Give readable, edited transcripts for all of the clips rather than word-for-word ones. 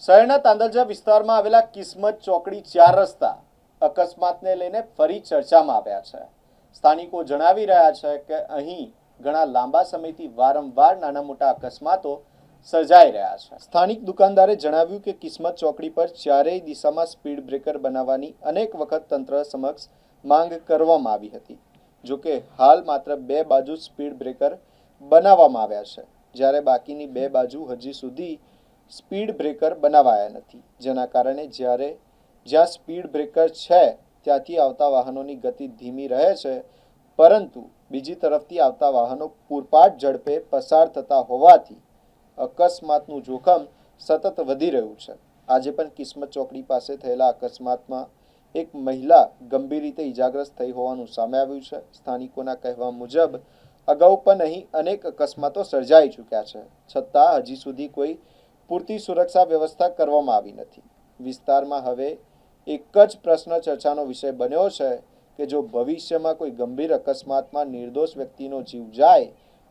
શહેરના તાંદલજા વિસ્તારમાં આવેલા કિસ્મત ચોકડી 4 રસ્તા અકસ્માતને લઈને ફરી ચર્ચામાં આવ્યા છે। સ્થાનિકો જણાવી રહ્યા છે કે અહીં ઘણા લાંબા સમયથી વારંવાર નાના મોટા અકસ્માતો સર્જાઈ રહ્યા છે। સ્થાનિક દુકાનદારે જણાવ્યું કે કિસ્મત ચોકડી પર ચારેય દિશામાં સ્પીડ બ્રેકર બનાવવાની અનેક વખત તંત્ર સમક્ષ માંગ કરવામાં આવી હતી। જો કે હાલ માત્ર 2 બાજુ સ્પીડ બ્રેકર બનાવવામાં આવ્યા છે, જ્યારે બાકીની 2 બાજુ હજી સુધી સ્પીડ બ્રેકર બનાવાયા નથી, જેના કારણે જ્યાં સ્પીડ બ્રેકર છે ત્યાંથી આવતા વાહનોની ગતિ ધીમી રહે છે, પરંતુ બીજી તરફથી આવતા વાહનો પૂરપાટ ઝડપે પસાર થતા હોવાથી અકસ્માતનું જોખમ સતત વધી રહ્યું છે। આજે પણ કિસ્મત ચોકડી પાસે થયેલા અકસ્માતમાં એક મહિલા ગંભીર રીતે ઇજાગ્રસ્ત થઈ હોવાનું સામે આવ્યું છે। સ્થાનિકોના કહેવા મુજબ અગાઉ પણ અહીં અનેક અકસ્માતો સર્જાઈ ચૂક્યા છે, છતાં હજી સુધી કોઈ પૂરતી સુરક્ષા વ્યવસ્થા કરવામાં આવી નથી। વિસ્તારમાં હવે એક જ પ્રશ્ન ચર્ચાનો વિષય બન્યો છે કે જો ભવિષ્યમાં કોઈ ગંભીર અકસ્માતમાં નિર્દોષ વ્યક્તિનો જીવ જાય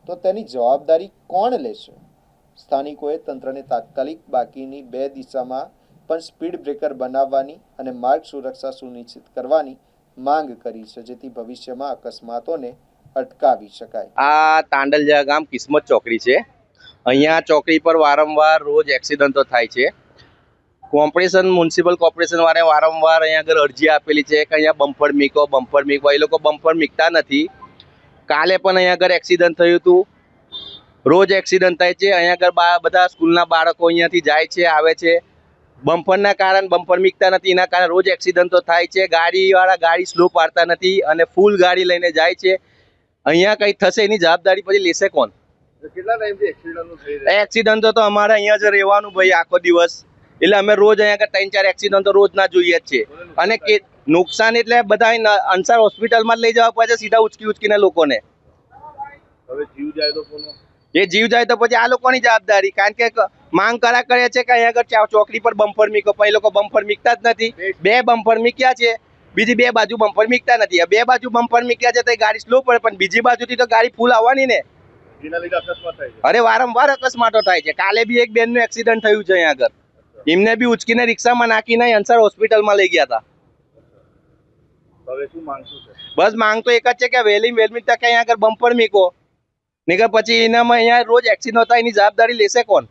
તો તેની જવાબદારી કોણ લેશે? સ્થાનિકોએ તંત્રને તાત્કાલિક બાકીની 2 દિશામાં પણ સ્પીડ બ્રેકર બનાવવાની અને માર્ગ સુરક્ષા સુનિશ્ચિત કરવાની માંગ કરી છે, જેથી ભવિષ્યમાં અકસ્માતોને અટકાવી શકાય। આ તાંડલજા ગામ કિસ્મત ચોકડી છે। અહીંયા ચોકડી પર વારંવાર રોજ એક્સિડન્ટો થાય છે। મ્યુનિસિપલ કોર્પોરેશન વાળાએ વારંવાર અહીંયા આગળ અરજી આપેલી છે કે અહીંયા બમ્પર મીકો। એ લોકો બમ્પર મીકતા નથી। કાલે પણ અહીંયા આગળ એક્સિડન્ટ થયું હતું। રોજ એક્સિડન્ટ થાય છે। અહીંયા આગળ બધા સ્કૂલના બાળકો અહીંયાથી જાય છે, આવે છે। બમ્પરના કારણે બમ્પર મીકતા નથી, એના કારણે રોજ એક્સિડન્ટો થાય છે। ગાડીવાળા ગાડી સ્લો પાડતા નથી અને ફૂલ ગાડી લઈને જાય છે। અહીંયા કંઈ થશે એની જવાબદારી પછી લેશે કોણ? કેટલા ટાઈમથી એક્સિડન્ટો થઈ રહ્યા એક્સિડન્ટો તો અમારે અહીંયા જ રહેવાનું ભાઈ આખો દિવસ, એટલે અમે રોજ અહીંયા 3-4 એક્સિડન્ટો રોજ ના જોઈએ જ છે। અને નુકસાન એટલે બધા અંસાર હોસ્પિટલમાં જ લઈ જવા પડે સીધા ઉચકીને લોકોને। હવે જીવ જાય તો કોનો? એ જીવ જાય તો પછી આ લોકોની જવાબદારી, કારણ કે માંગ કરે છે કે અહીંયા આગળ ચોકડી પર બમ્પર મીકો, પણ એ લોકો બમ્પર મીકતા જ નથી। 2 બમ્પર મીક્યા છે, બીજી 2 બાજુ બમ્પર મીકતા નથી। 2 બાજુ બમ્પર મીક્યા છે તો ગાડી સ્લો પડે, પણ બીજી બાજુથી તો ગાડી ફૂલ આવવાની ને। જેના લીધે અકસ્માત થાય છે। અરે વારંવાર અકસ્માતો થાય છે। કાલે બી એક બેનનું એક્સિડન્ટ થયું છે અહીંયા આગળ, એમને બી ઉચકીને રિક્ષામાં નાખીને અંસાર હોસ્પિટલમાં લઈ ગયા હતા। હવે શું માંગશું છે? બસ માંગ તો એક જ છે કે વહેલી તકે અહીંયા આગળ બમ્પર મીકો, નહીં કે પછી એનામાં અહીંયા રોજ એક્સિડન્ટ થાય એની જવાબદારી લેશે કોણ?